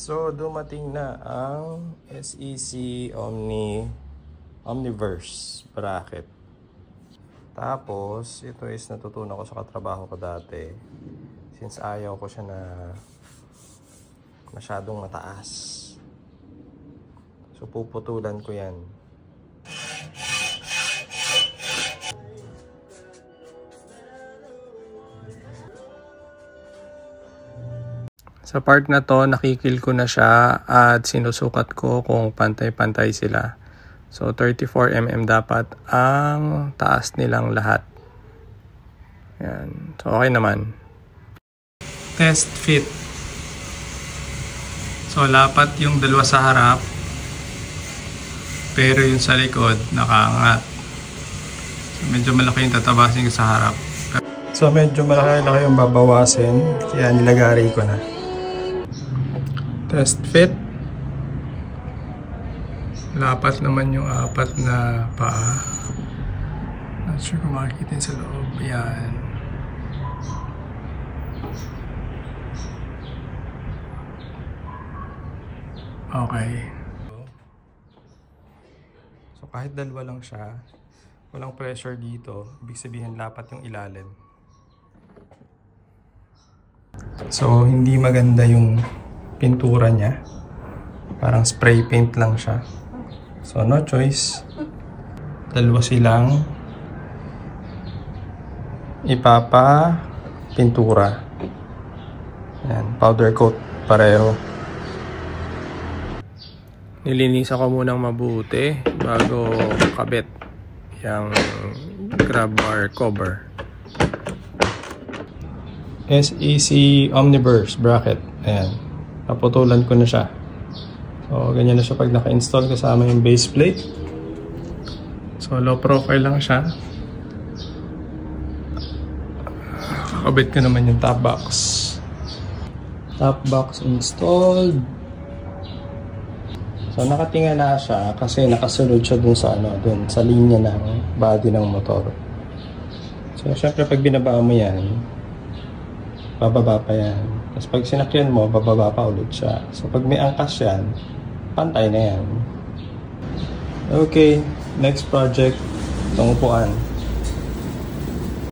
So, dumating na ang SEC Omniverse bracket. Tapos, ito is natutunan ko sa katrabaho ko dati. Since ayaw ko siya na masyadong mataas. So, puputulan ko yan. Sa part na to, nakikil ko na siya at sinusukat ko kung pantay-pantay sila. So, 34mm dapat ang taas nilang lahat. Yan. So, okay naman. Test fit. So, lapat yung dalawa sa harap. Pero yung sa likod, nakaangat. So, medyo malaki yung tatabasin sa harap. So, medyo malaki yung babawasin. Kaya nilagari ko na. Test fit. Lapat naman yung apat na paa. Not sure kung makikita sa loob. Yan. Okay. So kahit dalawa lang siya, walang pressure dito. Ibig sabihin lapat yung ilalim. So hindi maganda yung pintura niya. Parang spray paint lang siya. So no choice. Dalawa silang pintura. Yan, powder coat pareho. Nilinisan ko munang mabuti bago kabit yung grab bar cover. SEC Omniverse bracket. Ayan. Naputulan ko na siya. So, ganyan na siya pag naka-install kasama yung base plate. So, low profile lang siya. Kakabit ko naman yung top box. Top box installed. So, nakatingala siya kasi nakasunod siya dun sa linya ng body ng motor. So, syempre pag binaba mo yan, bababa pa yan. Tapos pag sinakyan mo, bababa pa ulit siya. So pag may angkas yan, pantay na yan. Okay, next project, itong upuan.